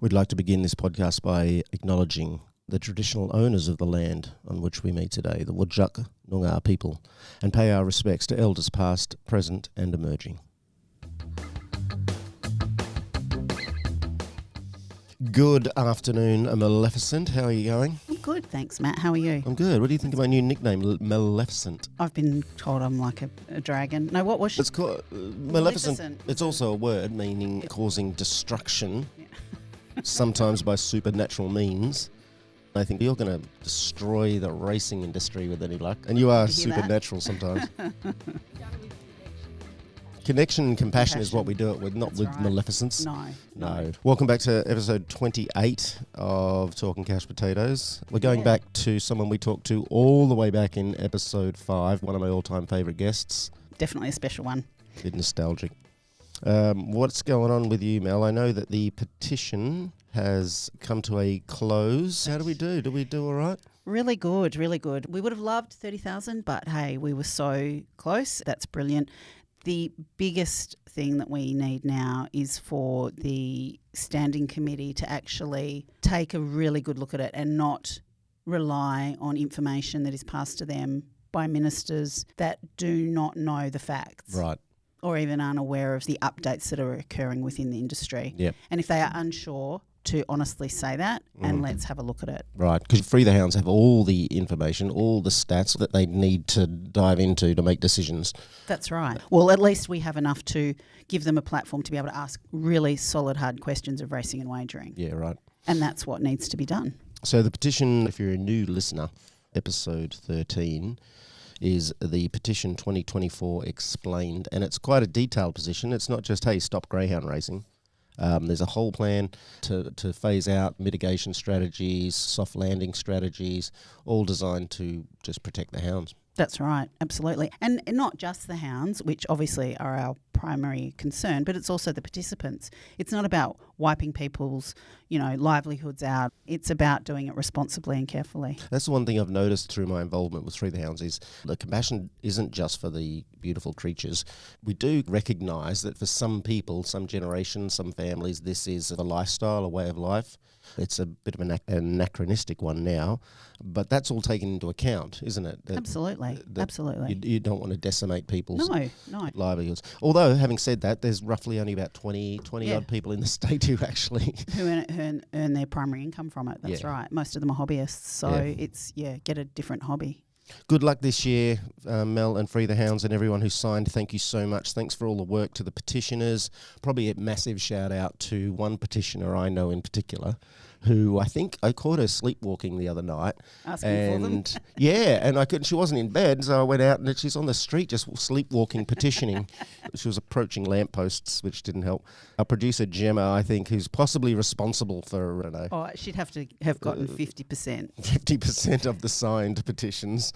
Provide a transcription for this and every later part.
We'd like to begin this podcast by acknowledging the traditional owners of the land on which we meet today, the Whadjuk Noongar people, and pay our respects to elders past, present and emerging. Good afternoon, Maleficent. How are you going? I'm good, thanks, Matt. How are you? I'm good. What do you think of my new nickname, Maleficent? I've been told I'm like a dragon. No, what was she? It's called Maleficent. It's also a word meaning causing destruction, sometimes by supernatural means. I think you're going to destroy the racing industry with any luck. And you are supernatural sometimes. Connection and compassion is what we do it with, not with maleficence. No. Welcome back to episode 28 of Talking Couch Potatoes. We're going back to someone we talked to all the way back in episode 5, one of my all-time favourite guests. Definitely a special one. A bit nostalgic. What's going on with you, Mel? I know that the petition has come to a close. How do we do? Do we do all right? Really good, really good. We would have loved 30,000, but hey, we were so close. That's brilliant. The biggest thing that we need now is for the standing committee to actually take a really good look at it and not rely on information that is passed to them by ministers that do not know the facts. Right. Or even aren't aware of the updates that are occurring within the industry. Yep. And if they are unsure, to honestly say that and let's have a look at it. Right, because Free the Hounds have all the information, all the stats that they need to dive into to make decisions. That's right. Well, at least we have enough to give them a platform to be able to ask really solid, hard questions of racing and wagering. Yeah, right. And that's what needs to be done. So the petition, if you're a new listener, episode 13, is the Petition 2024 Explained. And it's quite a detailed position. It's not just, hey, stop greyhound racing. There's a whole plan to phase out mitigation strategies, soft landing strategies, all designed to just protect the hounds. That's right, absolutely. And not just the hounds, which obviously are our primary concern, but it's also the participants. It's not about wiping people's, livelihoods out. It's about doing it responsibly and carefully. That's the one thing I've noticed through my involvement with Free the Hounds is the compassion isn't just for the beautiful creatures. We do recognise that for some people, some generations, some families, this is a lifestyle, a way of life. It's a bit of an anachronistic one now, but that's all taken into account, isn't it? Absolutely. Absolutely. You don't want to decimate people's livelihoods. Although, having said that, there's roughly only about 20 odd people in the state who actually... who earn their primary income from it. That's right. Most of them are hobbyists. So it's, get a different hobby. Good luck this year, Mel and Free the Hounds and everyone who signed. Thank you so much. Thanks for all the work to the petitioners. Probably a massive shout out to one petitioner I know in particular, who I think I caught her sleepwalking the other night. Asking for them. And she wasn't in bed, so I went out and she's on the street just sleepwalking, petitioning. She was approaching lampposts, which didn't help. Our producer, Gemma, I think, who's possibly responsible for, I don't know. Oh, she'd have to have gotten 50%. 50% of the signed petitions.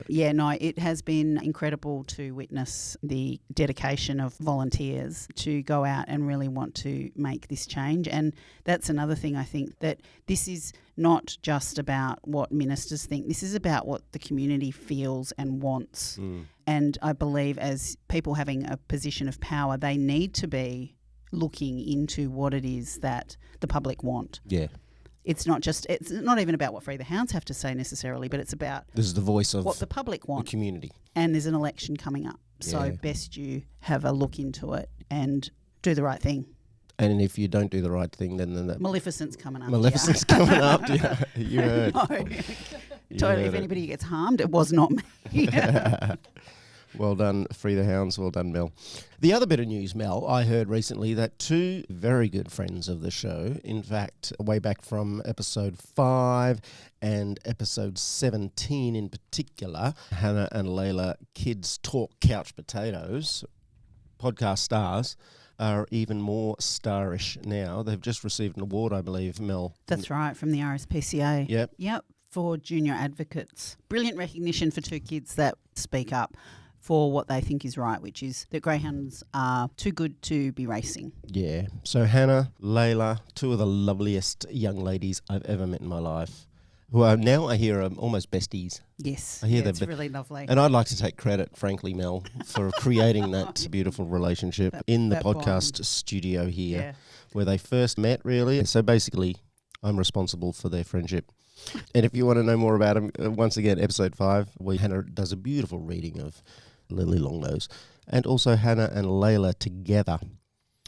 It has been incredible to witness the dedication of volunteers to go out and really want to make this change. And that's another thing, I think, that this is not just about what ministers think. This is about what the community feels and wants. And I believe as people having a position of power, they need to be looking into what it is that the public want. Yeah. It's not even about what Free the Hounds have to say necessarily, but it's about this is the voice of what the public want. The community. And there's an election coming up. So best you have a look into it and do the right thing. And if you don't do the right thing, then Maleficent's coming up. Maleficent's coming up. Yeah, you heard. No. Totally. If anybody gets harmed, it was not me. Well done, Free the Hounds. Well done, Mel. The other bit of news, Mel, I heard recently that two very good friends of the show, in fact, way back from episode 5 and episode 17 in particular, Hannah and Layla, Kids Talk Couch Potatoes, podcast stars, are even more starish now. They've just received an award, I believe, Mel. That's right, from the RSPCA. Yep, for junior advocates. Brilliant recognition for two kids that speak up for what they think is right, which is that greyhounds are too good to be racing. Yeah. So Hannah, Layla, two of the loveliest young ladies I've ever met in my life, who are now, I hear, are almost besties. Yes, I hear it's really lovely. And I'd like to take credit, frankly, Mel, for creating that beautiful relationship in the podcast studio here. where they first met, really. So basically, I'm responsible for their friendship. And if you want to know more about them, once again, episode 5, where Hannah does a beautiful reading of Lily Longnose, and also Hannah and Layla together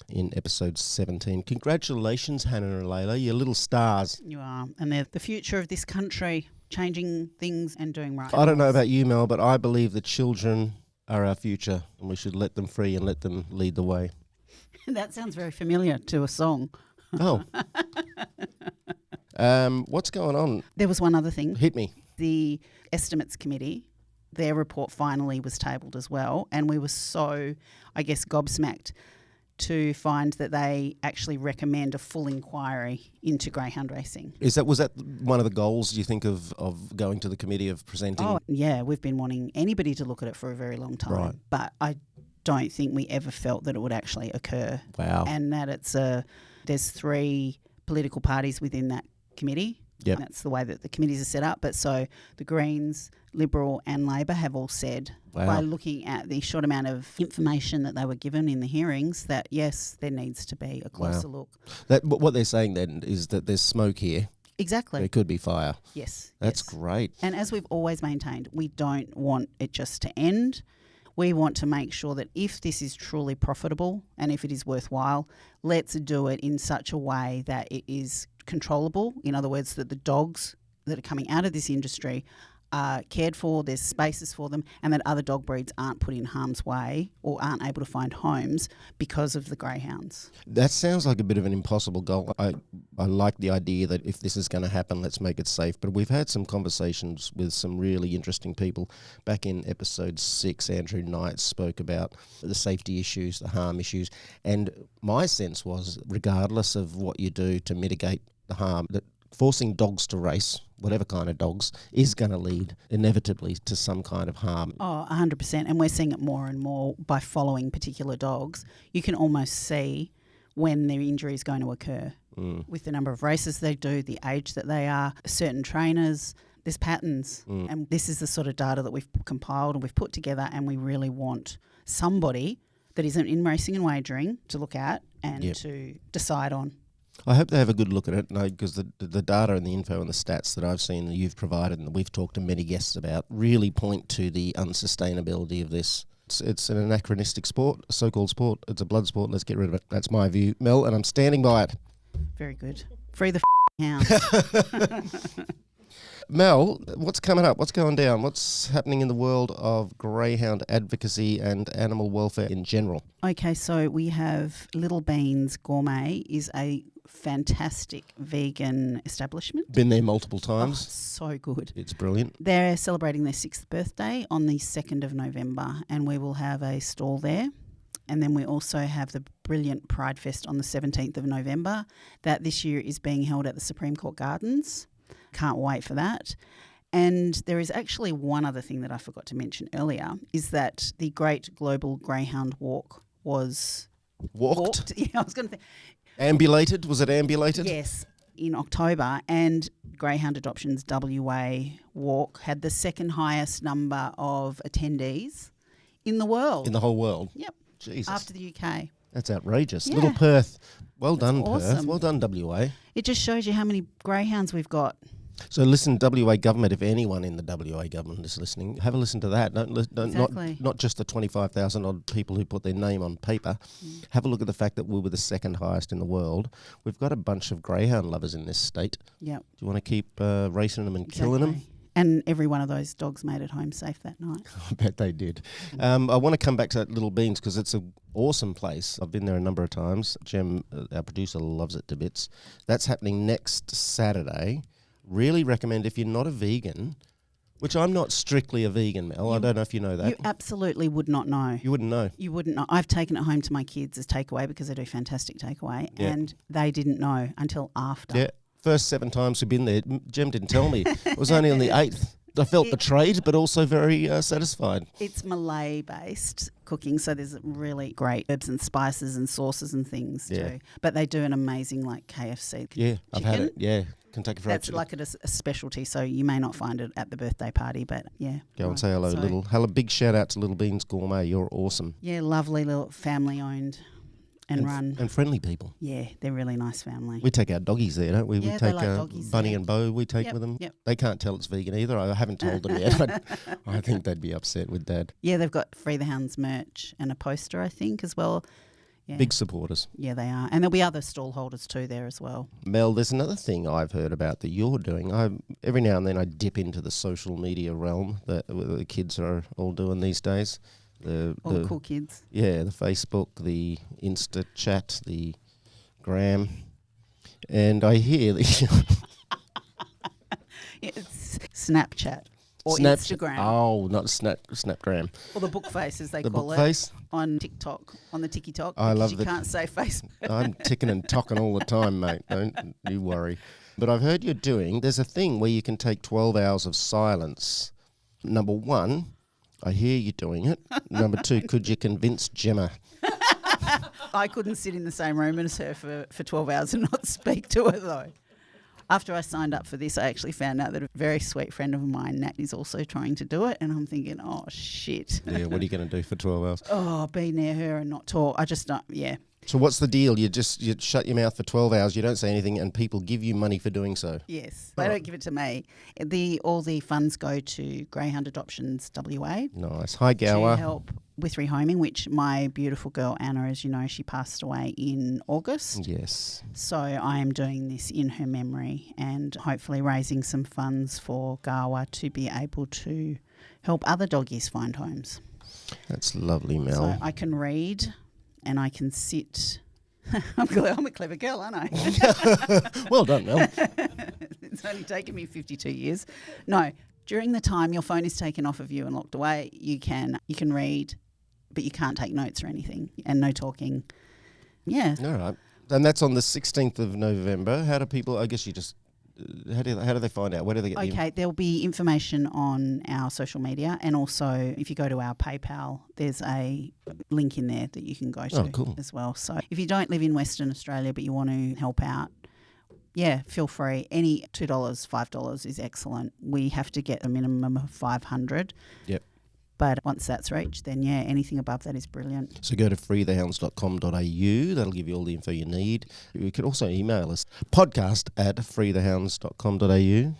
in episode 17. Congratulations, Hannah and Layla, you're little stars. You are. And they're the future of this country, changing things and doing right. I don't know about you, Mel, but I believe that children are our future and we should let them free and let them lead the way. That sounds very familiar to a song. Oh. What's going on? There was one other thing. Hit me. The Estimates Committee, their report finally was tabled as well, and we were so, I guess, gobsmacked to find that they actually recommend a full inquiry into greyhound racing. Was that one of the goals, do you think, of going to the committee, of presenting? Oh, yeah, we've been wanting anybody to look at it for a very long time. Right. But I don't think we ever felt that it would actually occur. Wow. And that there's 3 political parties within that committee. Yep. That's the way that the committees are set up. But so the Greens, Liberal and Labor have all said, by looking at the short amount of information that they were given in the hearings, that yes, there needs to be a closer look. What they're saying then is that there's smoke here. Exactly. There could be fire. Yes. That's great. And as we've always maintained, we don't want it just to end. We want to make sure that if this is truly profitable and if it is worthwhile, let's do it in such a way that it is controllable. In other words, that the dogs that are coming out of this industry are cared for, there's spaces for them, and that other dog breeds aren't put in harm's way or aren't able to find homes because of the greyhounds. That sounds like a bit of an impossible goal. I like the idea that if this is going to happen, let's make it safe. But we've had some conversations with some really interesting people. Back in episode 6, Andrew Knight spoke about the safety issues, the harm issues. And my sense was, regardless of what you do to mitigate the harm, that forcing dogs to race, whatever kind of dogs, is going to lead inevitably to some kind of harm. Oh, 100%. And we're seeing it more and more by following particular dogs. You can almost see when their injury is going to occur with the number of races they do, the age that they are, certain trainers. There's patterns. And this is the sort of data that we've compiled and we've put together, and we really want somebody that isn't in racing and wagering to look at and to decide on. I hope they have a good look at it, because the data and the info and the stats that I've seen that you've provided and that we've talked to many guests about really point to the unsustainability of this. It's an anachronistic sport, a so-called sport. It's a blood sport. Let's get rid of it. That's my view, Mel, and I'm standing by it. Very good. Free the hounds. Mel, what's coming up? What's going down? What's happening in the world of greyhound advocacy and animal welfare in general? Okay, so we have Little Beans Gourmet is a fantastic vegan establishment. Been there multiple times. Oh, so good. It's brilliant. They're celebrating their 6th birthday on the 2nd of November, and we will have a stall there. And then we also have the brilliant PrideFest on the 17th of November. That this year is being held at the Supreme Court Gardens. Can't wait for that. And there is actually one other thing that I forgot to mention earlier, is that the Great Global Greyhound Walk was walked. Yeah, I was going to think. Ambulated? Was it ambulated? Yes, in October. And Greyhound Adoption's WA Walk had the 2nd highest number of attendees in the world. In the whole world? Yep. Jesus. After the UK. That's outrageous. Yeah. Little Perth. Well done, awesome. Perth. Well done, WA. It just shows you how many greyhounds we've got. So listen, WA government, if anyone in the WA government is listening, have a listen to that. Exactly. Not just the 25,000 odd people who put their name on paper. Have a look at the fact that we were the 2nd highest in the world. We've got a bunch of greyhound lovers in this state. Yep. Do you want to keep racing them and killing them? And every one of those dogs made it home safe that night. I bet they did. I want to come back to that Little Beans because it's an awesome place. I've been there a number of times. Jem, our producer, loves it to bits. That's happening next Saturday. Really recommend, if you're not a vegan, which I'm not strictly a vegan, Mel. I don't know if you know that. You absolutely would not know. You wouldn't know. You wouldn't know. I've taken it home to my kids as takeaway because they do fantastic takeaway, and they didn't know until after. Yeah. First 7 times we've been there, Jem didn't tell me. It was only on the 8th. I felt betrayed, but also very satisfied. It's Malay-based cooking, so there's really great herbs and spices and sauces and things too. But they do an amazing KFC chicken. I've had it. Yeah, Kentucky Fried Chicken. That's a specialty, so you may not find it at the birthday party, but Go and say hello, Big shout out to Little Beans Gourmet. You're awesome. Yeah, lovely little family-owned and run. And friendly people. Yeah, they're really nice family. We take our doggies there, don't we? Yeah, we they take like doggies Bunny there. and Bo, we take with them. Yep. They can't tell it's vegan either. I haven't told them yet, but I think they'd be upset with Dad. Yeah, they've got Free the Hounds merch and a poster, I think, as well. Yeah. Big supporters. Yeah, they are. And there'll be other stall holders too there as well. Mel, there's another thing I've heard about that you're doing. Every now and then I dip into the social media realm that the kids are all doing these days. All the cool kids. Yeah, the Facebook, the Insta chat, the Gram. And I hear that It's Snapchat or Instagram. Oh, not Snapgram. Or the book face, as they The call book it. face? On TikTok, on the TikTok. I love you can't say Facebook. I'm ticking and tocking all the time, mate. Don't you worry. But I've heard there's a thing where you can take 12 hours of silence. Number one, I hear you doing it. Number two, could you convince Gemma? I couldn't sit in the same room as her for 12 hours and not speak to her, though. After I signed up for this, I actually found out that a very sweet friend of mine, Nat, is also trying to do it. And I'm thinking, oh, shit. Yeah, what are you going to do for 12 hours? Oh, be near her and not talk. I just don't, yeah. So what's the deal? You shut your mouth for 12 hours, you don't say anything, and people give you money for doing so? Yes. They don't give it to me. All the funds go to Greyhound Adoptions WA. Nice. Hi, Gower. To help with rehoming, which my beautiful girl Anna, as you know, she passed away in August. Yes. So I am doing this in her memory and hopefully raising some funds for Gawa to be able to help other doggies find homes. That's lovely, Mel. So I can read and I can sit. I'm a clever girl, aren't I? Well done, Mel. It's only taken me 52 years. No, during the time your phone is taken off of you and locked away, you can read, but you can't take notes or anything, and no talking. Yeah. All right. And that's on the 16th of November. How do people, I guess you just, how do they find out? Where do they get Okay, there'll be information on our social media, and also if you go to our PayPal, there's a link in there that you can go to as well. So if you don't live in Western Australia but you want to help out, yeah, feel free. Any $2, $5 is excellent. We have to get a minimum of 500. Yep. But once that's reached, then yeah, anything above that is brilliant. So go to freethehounds.com.au. That'll give you all the info you need. You can also email us, podcast@freethehounds.com.au.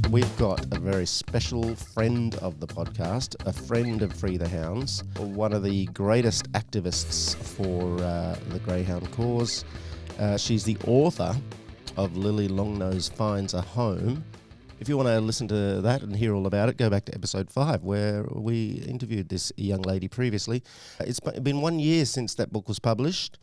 We've got a very special friend of the podcast, a friend of Free the Hounds, one of the greatest activists for the greyhound cause. She's the author of Longnose Finds A Home. If you want to listen to that and hear all about it, go back to episode 5 where we interviewed this young lady previously. It's been 1 year since that book was published,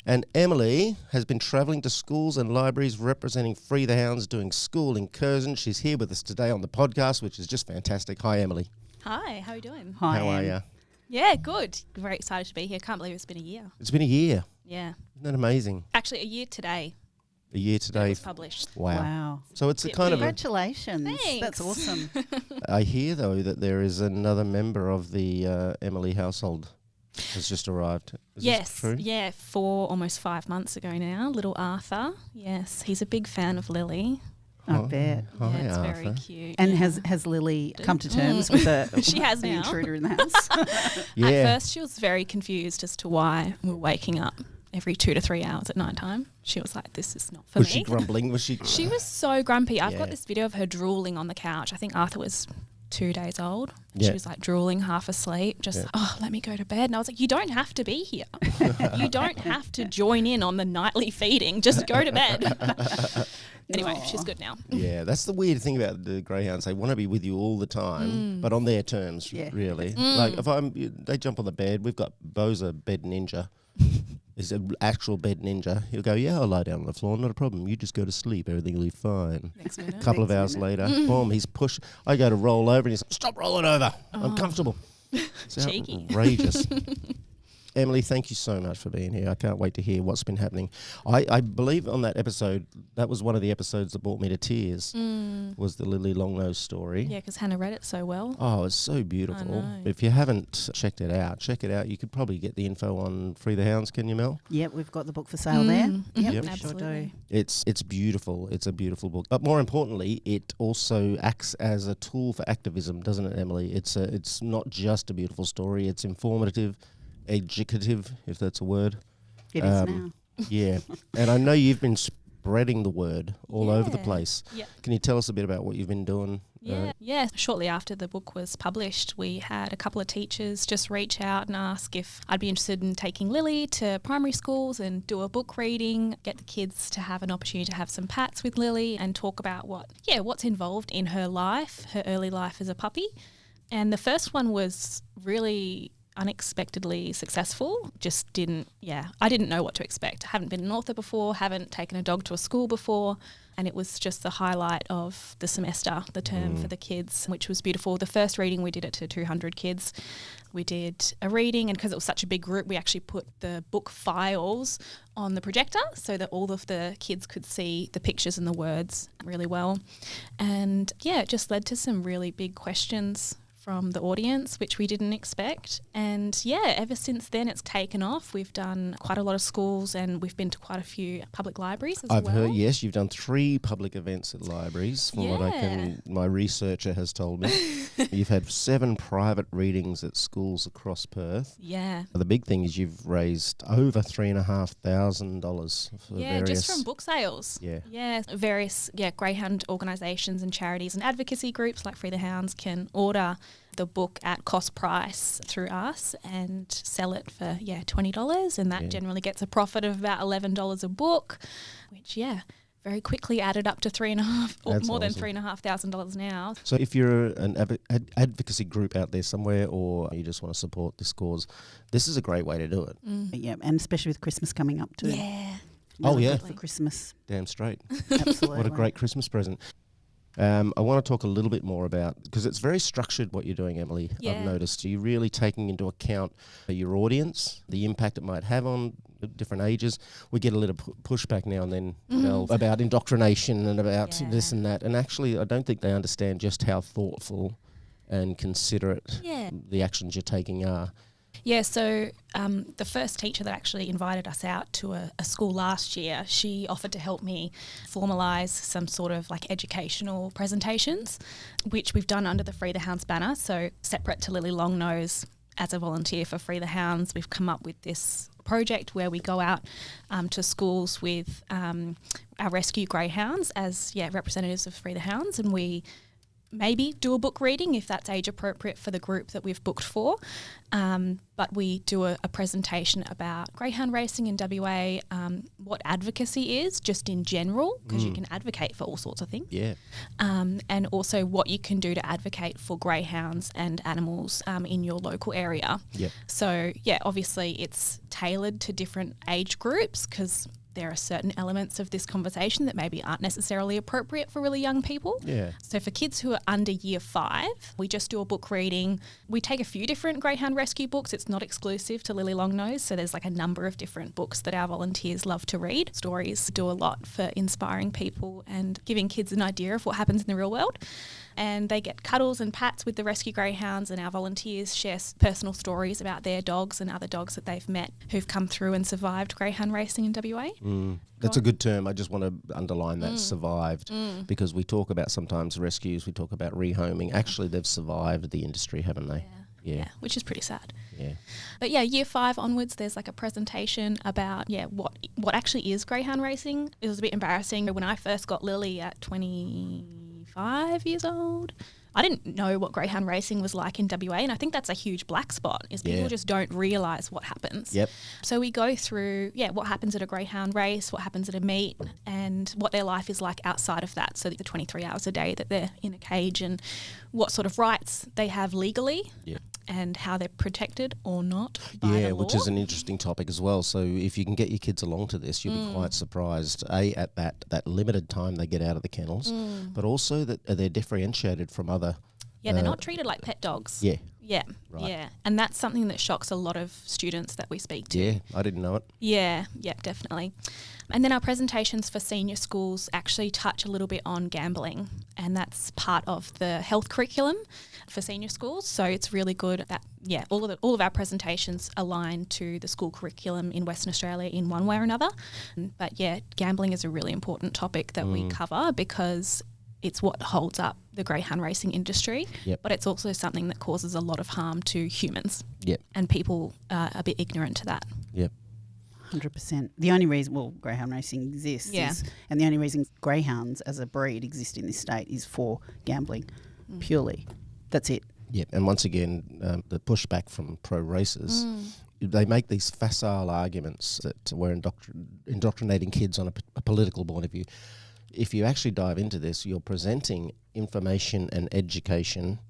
and Emily has been travelling to schools and libraries representing Free the Hounds, doing school incursions. She's here with us today on the podcast, which is just fantastic. Hi, Emily. Hi, how are you doing? Hi, how are you? Yeah, good. Very excited to be here. Can't believe it's been a year. It's been a year. Yeah. Isn't that amazing? Actually, a year today. A year today. It was published. Wow. So it's a kind of Congratulations. Thanks. That's awesome. I hear, though, that there is another member of the Emily household has just arrived. Is yes. this true? Yeah, almost 5 months ago now. Little Arthur. Yes, he's a big fan of Lily. I bet. Hi, Yeah, it's Arthur. very cute. And yeah. has Lily come to terms with She has the now. intruder in the house? Yeah. At first, she was very confused as to why we're waking up every 2 to 3 hours at night time. She was like, this is not for Was me. she grumbling? Was she? She was so grumpy. I've Yeah. got this video of her drooling on the couch. I think Arthur was 2 days old. Yeah. She was like drooling, half asleep, just, let me go to bed. And I was like, you don't have to be here. You don't have to join in on the nightly feeding. Just go to bed. Anyway, she's good now. Yeah, that's the weird thing about the greyhounds. They want to be with you all the time, but on their terms, really. Like if they jump on the bed. We've got Bo's a bed ninja. He's an actual bed ninja. He'll go, yeah, I'll lie down on the floor, not a problem. You just go to sleep, everything will be fine. Next minute. A couple of hours later, boom, he's pushed. I go to roll over and he's like, stop rolling over. I'm comfortable. It's Cheeky. outrageous. Emily, thank you so much for being here. I can't wait to hear what's been happening. I believe on that episode, that was one of the episodes that brought me to tears, was the Lily Longnose story. Yeah, because Hannah read it so well. Oh, it's so beautiful. I know. If you haven't checked it out, check it out. You could probably get the info on Free the Hounds, can you, Mel? Yep, we've got the book for sale there. Yep, Yep. we sure do. Absolutely. It's beautiful. It's a beautiful book. But more importantly, it also acts as a tool for activism, doesn't it, Emily? It's not just a beautiful story. It's informative, educative, if that's a word. It is now. Yeah. And I know you've been spreading the word all over the Yeah. place. Yeah. Can you tell us a bit about what you've been doing? Yeah. Shortly after the book was published, we had a couple of teachers just reach out and ask if I'd be interested in taking Lily to primary schools and do a book reading, get the kids to have an opportunity to have some pats with Lily and talk about what's involved in her life, her early life as a puppy. And the first one was really unexpectedly successful. I didn't know what to expect. I haven't been an author before, haven't taken a dog to a school before, and it was just the highlight of the semester, the term for the kids, which was beautiful. The first reading, we did it to 200 kids. We did a reading, and because it was such a big group, we actually put the book files on the projector so that all of the kids could see the pictures and the words really well. And yeah, it just led to some really big questions from the audience, which we didn't expect. And yeah, ever since then it's taken off. We've done quite a lot of schools and we've been to quite a few public libraries as well. I've heard, yes, you've done 3 public events at libraries from what my researcher has told me. You've had 7 private readings at schools across Perth. Yeah. The big thing is you've raised over $3,500 for various... just from book sales. Yeah. Various greyhound organisations and charities and advocacy groups like Free the Hounds can order the book at cost price through us and sell it for $20, and that generally gets a profit of about $11 a book, which very quickly added up to more than $3,500 now. So if you're an advocacy group out there somewhere, or you just want to support this cause, this is a great way to do it. Yeah, and especially with Christmas coming up too. Yeah. Oh, yeah. For Christmas. Damn straight. Absolutely. What a great Christmas present. I want to talk a little bit more about, because it's very structured what you're doing, Emily, I've noticed. You're really taking into account your audience, the impact it might have on different ages. We get a little pushback now and then about indoctrination and about this and that. And actually, I don't think they understand just how thoughtful and considerate the actions you're taking are. Yeah, so the first teacher that actually invited us out to a school last year, she offered to help me formalise some sort of like educational presentations, which we've done under the Free the Hounds banner. So separate to Lily Longnose, as a volunteer for Free the Hounds, we've come up with this project where we go out to schools with our rescue greyhounds as representatives of Free the Hounds, and we maybe do a book reading if that's age appropriate for the group that we've booked for. But we do a presentation about greyhound racing in WA, what advocacy is just in general, because you can advocate for all sorts of things. Yeah. And also what you can do to advocate for greyhounds and animals in your local area. Yep. So, obviously it's tailored to different age groups because there are certain elements of this conversation that maybe aren't necessarily appropriate for really young people. Yeah. So for kids who are under year 5, we just do a book reading. We take a few different greyhound rescue books. It's not exclusive to Lily Longnose. So there's like a number of different books that our volunteers love to read. Stories do a lot for inspiring people and giving kids an idea of what happens in the real world. And they get cuddles and pats with the rescue greyhounds, and our volunteers share personal stories about their dogs and other dogs that they've met who've come through and survived greyhound racing in WA. That's a good term. I just want to underline that, survived, because we talk about sometimes rescues, we talk about rehoming. Actually, they've survived the industry, haven't they? Yeah, which is pretty sad. Yeah. But year 5 onwards, there's like a presentation about what actually is greyhound racing. It was a bit embarrassing when I first got Lily at 25 years old. I didn't know what greyhound racing was like in WA, and I think that's a huge black spot, is people just don't realise what happens. Yep. So we go through, what happens at a greyhound race, what happens at a meet, and what their life is like outside of that, so the 23 hours a day that they're in a cage, and what sort of rights they have legally. Yeah. And how they're protected or not by the law. Which is an interesting topic as well. So if you can get your kids along to this, you'll be quite surprised, at that limited time they get out of the kennels, but also that they're differentiated from other... they're not treated like pet dogs. Yeah. Yeah, Right. yeah. And that's something that shocks a lot of students that we speak to. Yeah, I didn't know it. Yeah, definitely. And then our presentations for senior schools actually touch a little bit on gambling, and that's part of the health curriculum for senior schools. So it's really good that, all of our presentations align to the school curriculum in Western Australia in one way or another. But gambling is a really important topic that we cover because it's what holds up the greyhound racing industry, but it's also something that causes a lot of harm to humans. Yep. And people are a bit ignorant to that. Yep. 100%. The only reason, greyhound racing exists and the only reason greyhounds as a breed exist in this state is for gambling, purely. That's it. Yep. And once again, the pushback from pro racers, they make these facile arguments that we're indoctrinating kids on a political point of view. If you actually dive into this, you're presenting information and education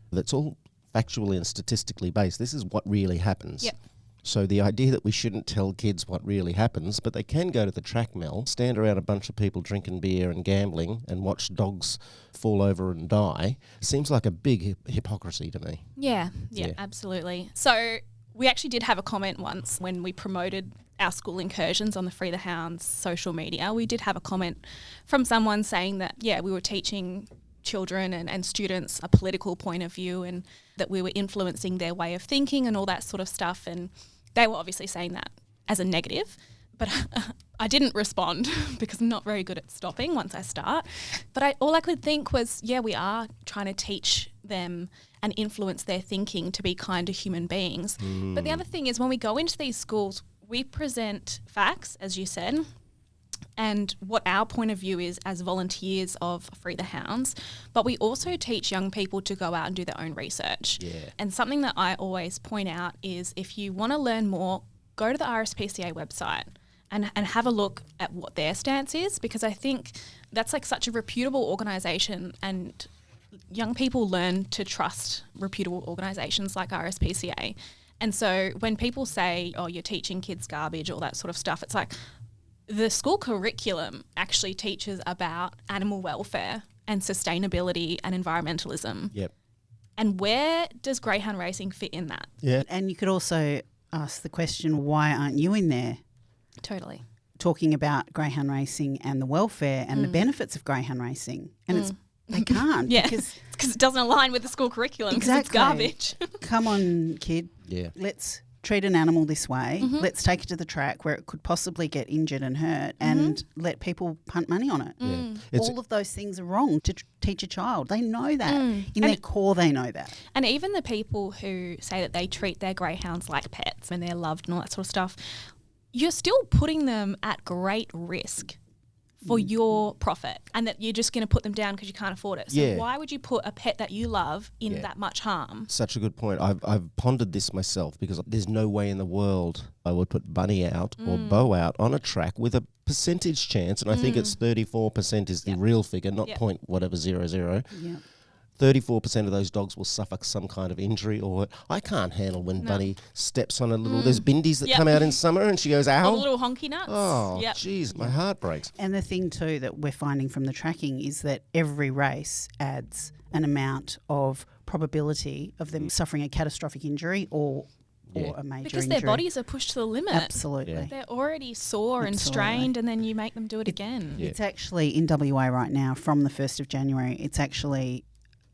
that's all factually and statistically based. This is what really happens. Yep. So the idea that we shouldn't tell kids what really happens, but they can go to the track mill, stand around a bunch of people drinking beer and gambling and watch dogs fall over and die, seems like a big hypocrisy to me. Yeah, absolutely. So we actually did have a comment once when we promoted our school incursions on the Free the Hounds social media. We did have a comment from someone saying that, we were teaching children and students a political point of view and that we were influencing their way of thinking and all that sort of stuff. And they were obviously saying that as a negative, but I didn't respond because I'm not very good at stopping once I start. But all I could think was, we are trying to teach them and influence their thinking to be kinder human beings. But the other thing is when we go into these schools, we present facts, as you said, and what our point of view is as volunteers of Free the Hounds, but we also teach young people to go out and do their own research. Yeah. And something that I always point out is if you want to learn more, go to the RSPCA website and have a look at what their stance is, because I think that's like such a reputable organisation and young people learn to trust reputable organisations like RSPCA. And so when people say, you're teaching kids garbage, all that sort of stuff, it's like the school curriculum actually teaches about animal welfare and sustainability and environmentalism. Yep. And where does greyhound racing fit in that? Yeah. And you could also ask the question, why aren't you in there Totally. talking about greyhound racing and the welfare and the benefits of greyhound racing? And they can't. Because it doesn't align with the school curriculum because it's garbage. Come on, kid. Yeah. Let's treat an animal this way. Let's take it to the track where it could possibly get injured and hurt and let people punt money on it. Yeah. All of those things are wrong to teach a child. They know that. In their core, they know that. And even the people who say that they treat their greyhounds like pets and they're loved and all that sort of stuff, you're still putting them at great risk for your profit and that you're just going to put them down because you can't afford it. So why would you put a pet that you love in that much harm? Such a good point. I've pondered this myself because there's no way in the world I would put Bunny out or Bo out on a track with a percentage chance, and I think it's 34% is the real figure, not point whatever 00. Yeah. 34% of those dogs will suffer some kind of injury, or I can't handle when Bunny steps on a little. There's bindies that come out in summer, and she goes, "Ow!" All the little honky nuts. Oh, jeez, my heart breaks. And the thing too that we're finding from the tracking is that every race adds an amount of probability of them suffering a catastrophic injury or a major because injury. their bodies are pushed to the limit. Absolutely. Yeah. They're already sore and strained, and then you make them do it again. Yeah. It's actually in WA right now from the 1st of January, it's actually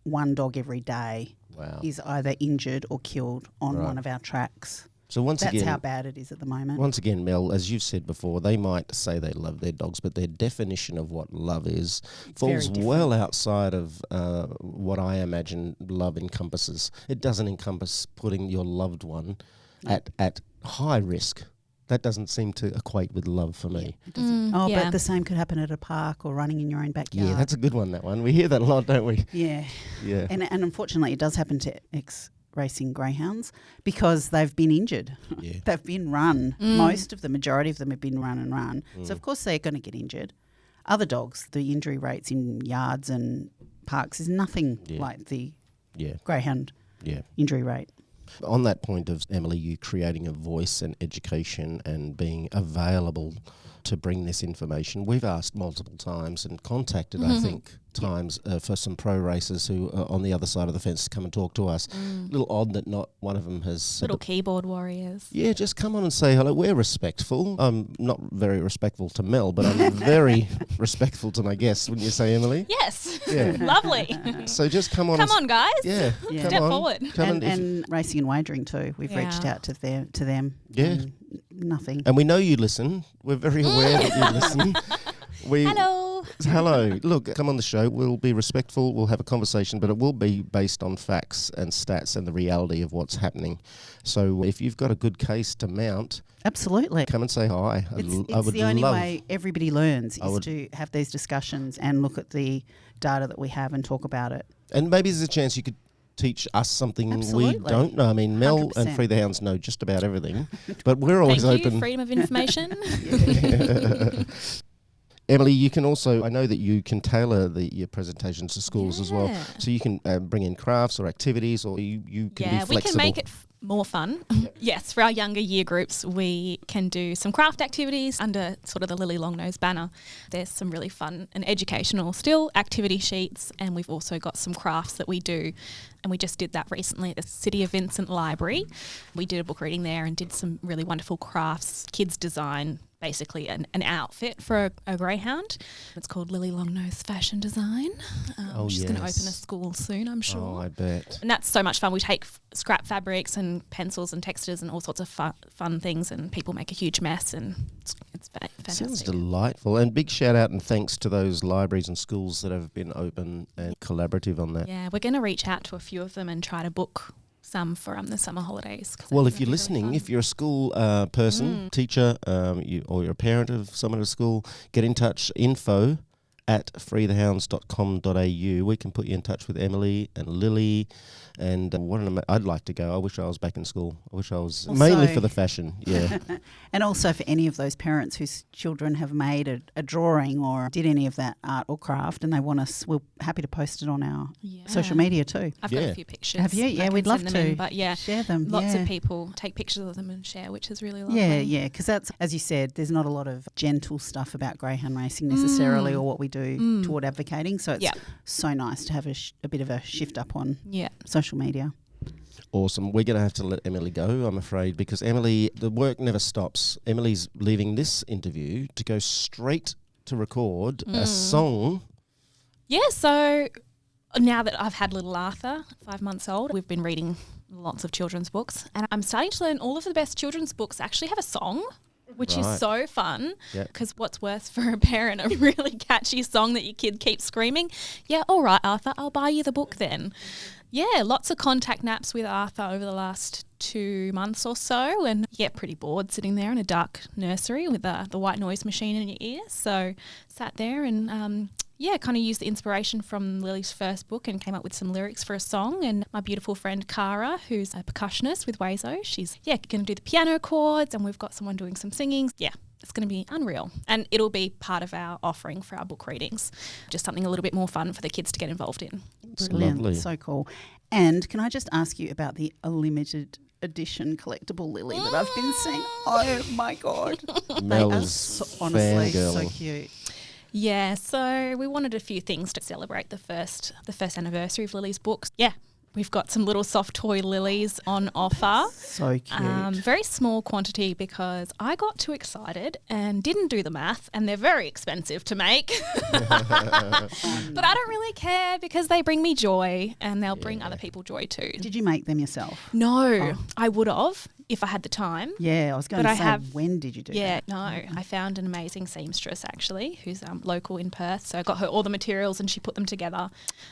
one dog every day is either injured or killed on one of our tracks. So That's how bad it is at the moment. Once again, Mel, as you've said before, they might say they love their dogs, but their definition of what love is falls well outside of what I imagine love encompasses. It doesn't encompass putting your loved one at high risk. That doesn't seem to equate with love for me. But the same could happen at a park or running in your own backyard. Yeah, that's a good one, that one. We hear that a lot, don't we? Yeah. Yeah. And unfortunately, it does happen to ex-racing greyhounds because they've been injured. Yeah. They've been run. The majority of them have been run and run. So, of course, they're going to get injured. Other dogs, the injury rates in yards and parks is nothing like the greyhound injury rate. On that point of, Emily, you creating a voice and education and being available to bring this information, we've asked multiple times and contacted, I think, times for some pro racers who are on the other side of the fence to come and talk to us. A little odd that not one of them has... Little keyboard warriors. Yeah, just come on and say hello. We're respectful. I'm not very respectful to Mel, but I'm very respectful to my guests, wouldn't you say, Emily? Yes. Yeah. Lovely. So just come on. Come on, guys. Yeah. Yeah. Come Step on. forward. Come And racing and wagering too. We've reached out to them. Yeah. Nothing. And we know you listen. We're very aware that you listen. Hello. Hello. Look, come on the show. We'll be respectful. We'll have a conversation, but it will be based on facts and stats and the reality of what's happening. So if you've got a good case to mount, absolutely, come and say hi. It's the only way everybody learns is to have these discussions and look at the data that we have and talk about it. And maybe there's a chance you could teach us something Absolutely. we don't know. I mean, Mel 100%. and Free the Hounds know just about everything, but we're always Thank open. you, freedom of information. Emily, you can also, I know that you can tailor your presentations to schools as well. So you can bring in crafts or activities, or you can be flexible. We can make it more fun. Yes, for our younger year groups, we can do some craft activities under sort of the Lily Longnose banner. There's some really fun and educational still activity sheets, and we've also got some crafts that we do. And we just did that recently at the City of Vincent Library. We did a book reading there and did some really wonderful crafts. Kids design basically an outfit for a greyhound. It's called Lily Longnose Fashion Design. Which is going to open a school soon, I'm sure. Oh, I bet. And that's so much fun. We take scrap fabrics and pencils and textures and all sorts of fun things, and people make a huge mess, and it's fantastic. Sounds delightful. And big shout out and thanks to those libraries and schools that have been open and collaborative on that. Yeah, we're going to reach out to a few of them and try to book some for the summer holidays. Well, if you're listening, really if you're a school person, teacher, or you're a parent of someone at a school, get in touch, info@freethehounds.com.au. We can put you in touch with Emily and Lily. And I'd like to go. I wish I was back in school. I wish I was mainly for the fashion. Yeah. And also for any of those parents whose children have made a drawing or did any of that art or craft, and they want us, we're happy to post it on our social media too. I've got a few pictures. Have you? Yeah, we'd love to. But share them. Lots of people take pictures of them and share, which is really lovely. Yeah, because that's, as you said, there's not a lot of gentle stuff about greyhound racing necessarily, or what we do toward advocating. So it's so nice to have a bit of a shift up on social media. Awesome. We're going to have to let Emily go, I'm afraid, because Emily, the work never stops. Emily's leaving this interview to go straight to record a song. Yeah, so now that I've had little Arthur, 5 months old, we've been reading lots of children's books, and I'm starting to learn all of the best children's books actually have a song, which is so fun, because what's worse for a parent, a really catchy song that your kid keeps screaming? Yeah, all right, Arthur, I'll buy you the book then. Yeah, lots of contact naps with Arthur over the last 2 months or so, and you get pretty bored sitting there in a dark nursery with the white noise machine in your ear. So sat there and kind of used the inspiration from Lily's first book and came up with some lyrics for a song. And my beautiful friend Cara, who's a percussionist with Wazo, she's going to do the piano chords, and we've got someone doing some singing. Yeah. It's going to be unreal, and it'll be part of our offering for our book readings, just something a little bit more fun for the kids to get involved in. Brilliant. Lovely. So cool. And can I just ask you about the limited edition collectible Lily that I've been seeing? Oh my God. Mel They are is honestly so fangirling. cute. Yeah, so we wanted a few things to celebrate the first anniversary of Lily's books. Yeah. We've got some little soft toy lilies on offer. So cute. Very small quantity because I got too excited and didn't do the math, and they're very expensive to make. But I don't really care because they bring me joy, and they'll bring other people joy too. Did you make them yourself? No, I would have if I had the time. Yeah, I was going to say, when did you do that? Yeah, no, I found an amazing seamstress actually who's local in Perth. So I got her all the materials and she put them together.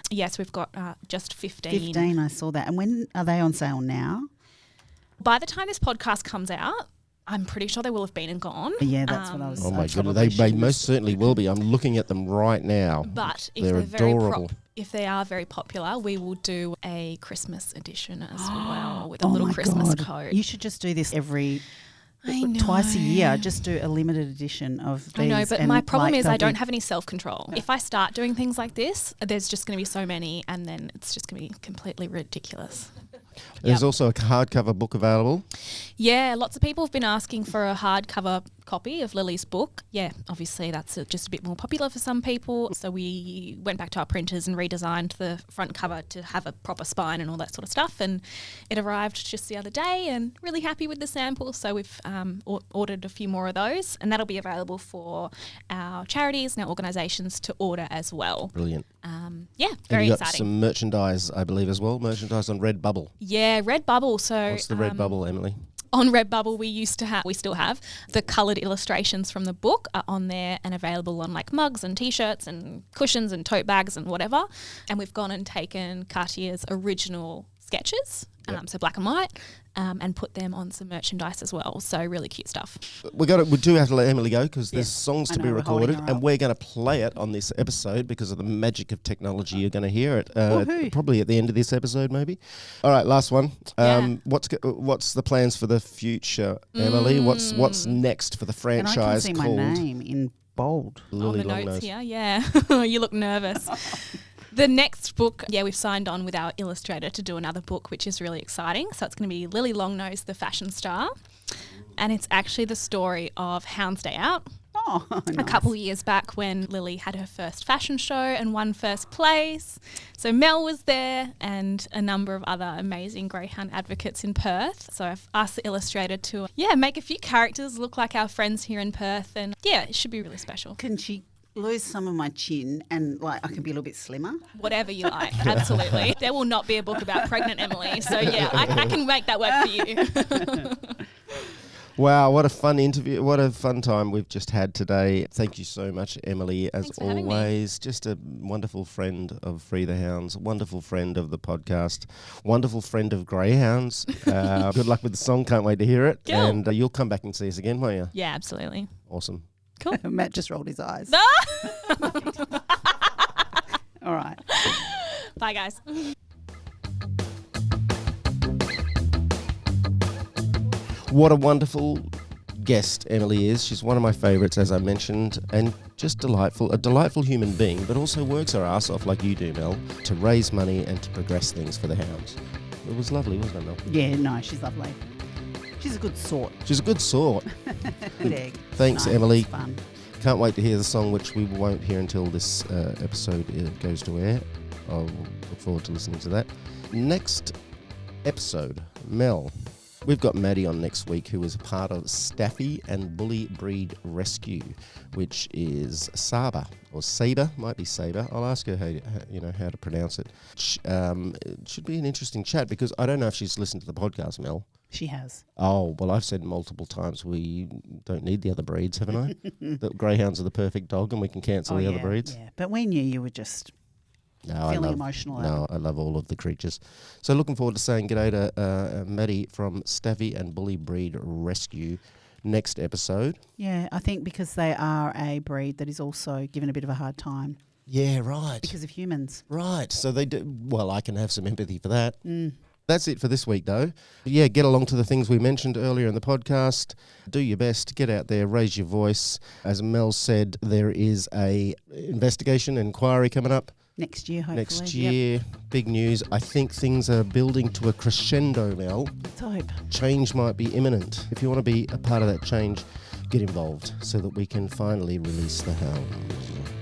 Yes, we've got just 15. 15, I saw that. And when are they on sale now? By the time this podcast comes out, I'm pretty sure they will have been and gone. Yeah, that's what I was saying. Oh my goodness, they most certainly will be. I'm looking at them right now. But if they're adorable. If they are very popular, we will do a Christmas edition as well with a little Christmas code. You should just do this twice a year. Just do a limited edition of these. I know, but my problem is I don't have any self-control. If I start doing things like this, there's just going to be so many, and then it's just going to be completely ridiculous. There's also a hardcover book available. Yeah, lots of people have been asking for a hardcover copy of Lily's book. Yeah, obviously that's just a bit more popular for some people. So we went back to our printers and redesigned the front cover to have a proper spine and all that sort of stuff. And it arrived just the other day, and really happy with the sample. So we've ordered a few more of those, and that'll be available for our charities and our organisations to order as well. Brilliant. Yeah, very and you got exciting. some merchandise, I believe, as well. Merchandise on Redbubble. Yeah, Redbubble. So What's the Redbubble, Emily? On Redbubble, we still have the coloured illustrations from the book are on there and available on like mugs and t-shirts and cushions and tote bags and whatever. And we've gone and taken Cartier's original sketches, so black and white, and put them on some merchandise as well. So really cute stuff. We do have to let Emily go because there's songs to be we're holding recorded, her and up. we're going to play it on this episode because of the magic of technology. You're going to hear it Woohoo. probably at the end of this episode, maybe. All right, last one. Yeah. What's the plans for the future, Emily? What's next for the And I can franchise see called my name in bold. Lily on the Longnose? notes here, yeah. You look nervous. The next book, we've signed on with our illustrator to do another book, which is really exciting. So it's going to be Lily Longnose, the fashion star. And it's actually the story of Hounds Day Out. Oh, A nice. couple of years back when Lily had her first fashion show and won first place. So Mel was there and a number of other amazing greyhound advocates in Perth. So I've asked the illustrator to make a few characters look like our friends here in Perth, and it should be really special. Can she lose some of my chin and I can be a little bit slimmer? Whatever you like, absolutely. There will not be a book about pregnant Emily. So I can make that work for you. Wow, what a fun interview. What a fun time we've just had today. Thank you so much, Emily, as Thanks for having me. always. Just a wonderful friend of Free the Hounds, wonderful friend of the podcast, wonderful friend of greyhounds. Good luck with the song. Can't wait to hear it. Cool. And you'll come back and see us again, won't you? Yeah, absolutely. Awesome. Cool. Matt just rolled his eyes. All right. Bye, guys. What a wonderful guest Emily is. She's one of my favourites, as I mentioned, and just delightful, a delightful human being, but also works her ass off like you do, Mel, to raise money and to progress things for the hounds. It was lovely, wasn't it, Mel? Yeah, no, she's lovely. She's a good sort. She's a good sort. Good egg. Thanks, Nice, Emily. it's fun. Can't wait to hear the song, which we won't hear until this episode goes to air. I'll look forward to listening to that. Next episode, Mel. We've got Maddie on next week, who is a part of Staffy and Bully Breed Rescue, which is Saber, or Saber, might be Saber. I'll ask her how to pronounce it. It should be an interesting chat because I don't know if she's listened to the podcast, Mel. She has. Oh, well, I've said multiple times we don't need the other breeds, haven't I? That greyhounds are the perfect dog and we can cancel the other breeds. Yeah, but we knew you were just feeling emotional. No, I love all of the creatures. So looking forward to saying g'day to Maddie from Staffy and Bully Breed Rescue next episode. Yeah, I think because they are a breed that is also given a bit of a hard time Yeah, right. because of humans. Right. So they do. Well, I can have some empathy for that. That's it for this week, though. Yeah, get along to the things we mentioned earlier in the podcast. Do your best. Get out there. Raise your voice. As Mel said, there is a investigation inquiry coming up Next year, hopefully. next year. Big news. I think things are building to a crescendo, Mel. Let's hope. Change might be imminent. If you want to be a part of that change, get involved so that we can finally release the hounds.